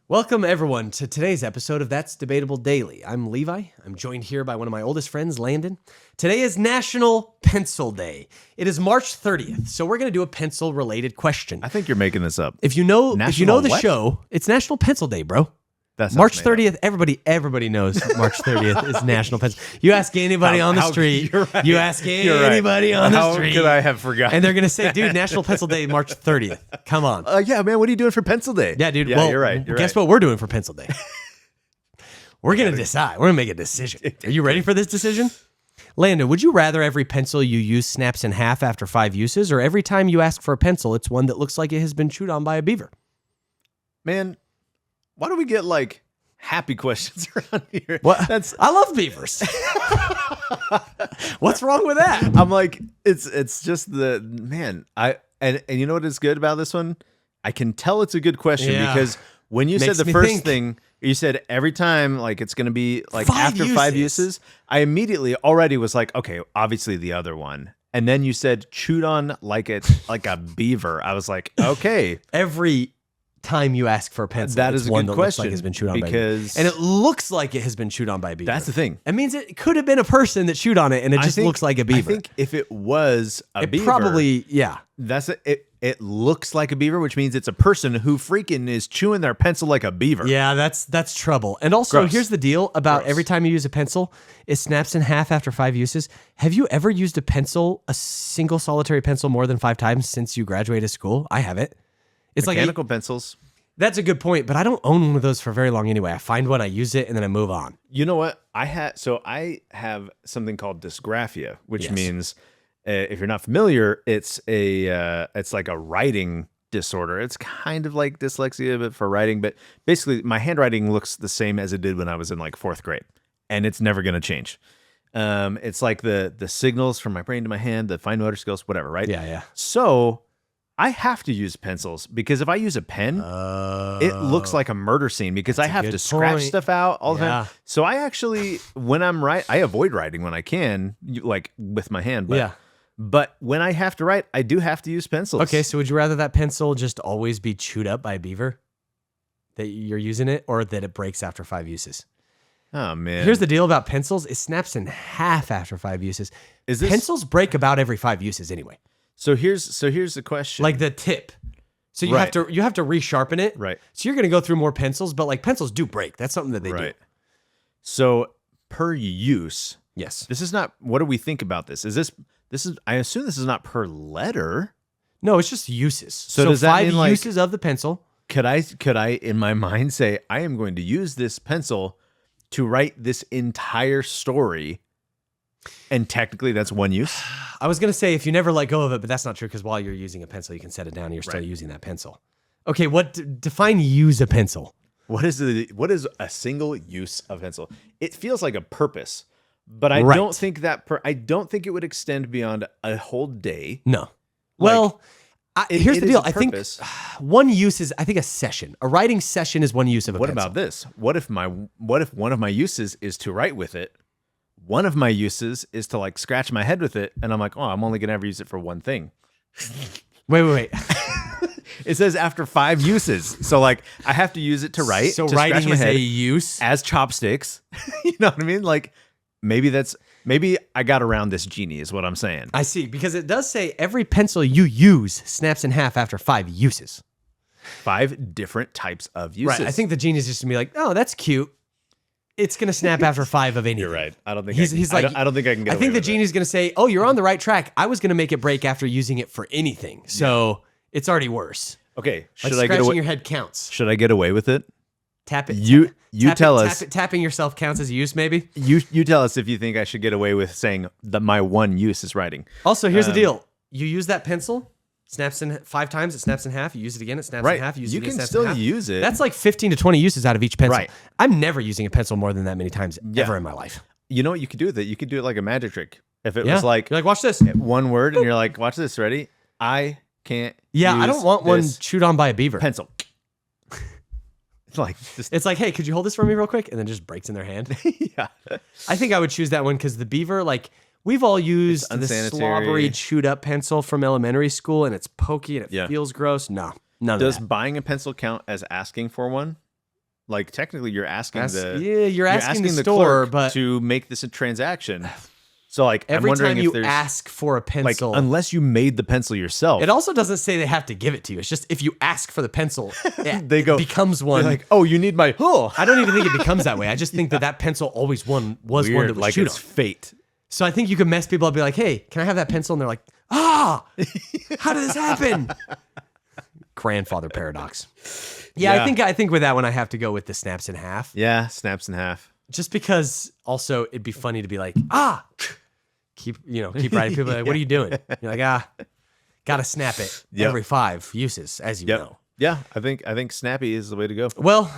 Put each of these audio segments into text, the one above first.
Welcome, everyone, to today's episode of That's Debatable Daily. I'm Levi. I'm joined here by one of my oldest friends, Landon. Today is National Pencil Day. It is March 30th, so we're going to do a pencil-related question. I think you're making this up. If you know the what? show, it's National Pencil Day, bro. That's March 30th. Everybody knows March 30th is National Pencil. You ask anybody on the street. Right. You ask anybody on the street. How could I have forgotten? And they're going to say, dude, National Pencil Day, March 30th. Come on. Yeah, man, what are you doing for Pencil Day? Yeah, dude. Yeah, well, you're right. Guess what we're doing for Pencil Day? We're going to decide. We're going to make a decision. Are you ready for this decision? Landon, would you rather every pencil you use snaps in half after 5 uses, or every time you ask for a pencil, it's one that looks like it has been chewed on by a beaver? Man, why do we get like happy questions around here? What? I love beavers. What's wrong with that? I'm like, it's just the man. And you know what is good about this one? I can tell it's a good question because when you said the first thing, you said every time like it's going to be like after 5 uses, I immediately already was like, okay, obviously the other one. And then you said chewed on like a beaver. I was like, okay. Every time you ask for a pencil, that is a one good that question. Looks like it's been chewed on by a beaver. And it looks like it has been chewed on by a beaver. That's the thing. It means it could have been a person that chewed on it, and it just looks like a beaver. I think if it was a beaver, probably, yeah. That's it. It looks like a beaver, which means it's a person who freaking is chewing their pencil like a beaver. Yeah, that's trouble. And also, here's the deal about every time you use a pencil, it snaps in half after 5 uses. Have you ever used a single solitary pencil, more than 5 times since you graduated school? I haven't. It's mechanical pencils. That's a good point, but I don't own one of those for very long anyway. I find one, I use it, and then I move on. You know what? I have something called dysgraphia, which means if you're not familiar, it's like a writing disorder. It's kind of like dyslexia, but for writing. But basically, my handwriting looks the same as it did when I was in like 4th grade, and it's never going to change. It's like the signals from my brain to my hand, the fine motor skills, whatever, right? Yeah. So I have to use pencils because if I use a pen, it looks like a murder scene because I have to scratch stuff out all the time. So I actually, when I'm I avoid writing when I can, like with my hand. But when I have to write, I do have to use pencils. Okay, so would you rather that pencil just always be chewed up by a beaver, that you're using it, or that it breaks after 5 uses? Oh, man. Here's the deal about pencils. It snaps in half after 5 uses. Pencils break about every 5 uses anyway. So here's the question. Like the tip. So you have to resharpen it. Right. So you're going to go through more pencils, but like pencils do break. That's something that they do. So per use. Yes. This is not, what do we think about this? I assume this is not per letter. No, it's just uses. So does that 5 mean like uses of the pencil? Could I in my mind say I am going to use this pencil to write this entire story? And technically that's 1 use? I was going to say if you never let go of it, but that's not true because while you're using a pencil, you can set it down and you're still using that pencil. Okay, define use a pencil? What is a single use of pencil? It feels like a purpose, but I don't think I don't think it would extend beyond a whole day. No. Well, here's the deal. I think 1 use is a session. A writing session is 1 use of a pencil. What about this? What if one of my uses is to write with it? One of my uses is to like scratch my head with it, and I'm like, oh, I'm only gonna ever use it for one thing. Wait. It says after 5 uses, so like I have to use it to write. So to writing scratch my is head a use as chopsticks. You know what I mean? Like maybe I got around this genie is what I'm saying. I see, because it does say every pencil you use snaps in half after 5 uses. 5 different types of uses. Right. I think the genie is just gonna be like, oh, that's cute. It's gonna snap after 5 of anything. You're right. I don't think I don't think I can get. I think the genie's gonna say, "Oh, you're on the right track. I was gonna make it break after using it for anything, so it's already worse." Okay, should I get away? Scratching your head counts. Should I get away with it? Tap it. You tell us. Tapping yourself counts as a use, maybe. You tell us if you think I should get away with saying that my 1 use is writing. Also, here's the deal: you use that pencil. Snaps in 5 times, it snaps in half. You use it again, it snaps in half. You can still use it. That's like 15 to 20 uses out of each pencil. Right. I'm never using a pencil more than that many times ever in my life. You know what you could do with it? You could do it like a magic trick. If it was like, you're like, watch this. 1 word, and you're like, watch this, ready? I can't use I don't want one chewed on by a beaver. Pencil. It's like, hey, could you hold this for me real quick? And then just breaks in their hand. Yeah. I think I would choose that one because the beaver, like, we've all used the slobbery, chewed up pencil from elementary school, and it's pokey and it feels gross. No, none of that. Does buying a pencil count as asking for one? Like technically, you're asking you're asking the store, clerk but to make this a transaction. So like every I'm wondering time if you there's ask for a pencil, like unless you made the pencil yourself, it also doesn't say they have to give it to you. It's just if you ask for the pencil, it becomes one. They're like, oh, you need my I don't even think it becomes that way. I just think that pencil always was Weird, one that was like chewed it's on. fate. So I think you can mess people up, be like, hey, can I have that pencil? And they're like, how did this happen? Grandfather paradox. Yeah, I think with that one I have to go with the snaps in half. Yeah, snaps in half. Just because also it'd be funny to be like, keep writing. People are like, what are you doing? You're like, gotta snap it every 5 uses, as you know. Yeah, I think snappy is the way to go. Well,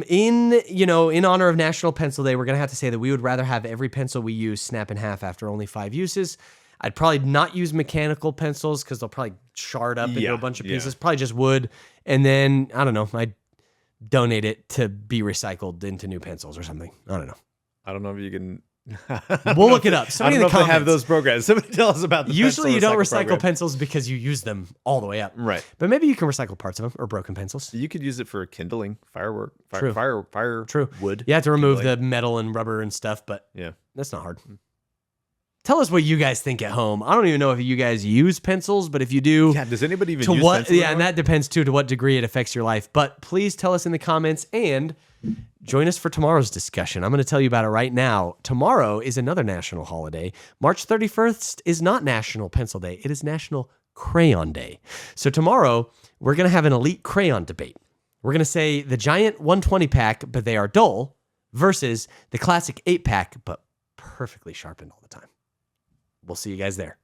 in honor of National Pencil Day, we're gonna have to say that we would rather have every pencil we use snap in half after only 5 uses. I'd probably not use mechanical pencils because they'll probably shard up into a bunch of pieces. Probably just wood, and then I don't know. I'd donate it to be recycled into new pencils or something. I don't know. I don't know if you can. We'll look it up. I don't know if they have those programs. Somebody tell us about the Usually you don't recycle program. pencils because you use them all the way up. Right. But maybe you can recycle parts of them or broken pencils. You could use it for kindling, firework, True. fire, True. wood. You have to remove the metal and rubber and stuff, but that's not hard. Tell us what you guys think at home. I don't even know if you guys use pencils, but if you do, does anybody even to use what? pencils Yeah, and that depends too to what degree it affects your life. But please tell us in the comments and join us for tomorrow's discussion. I'm going to tell you about it right now. Tomorrow is another national holiday. March 31st is not National Pencil Day. It is National Crayon Day. So tomorrow we're going to have an elite crayon debate. We're going to say the giant 120 pack, but they are dull, versus the classic 8 pack, but perfectly sharpened all the time. We'll see you guys there.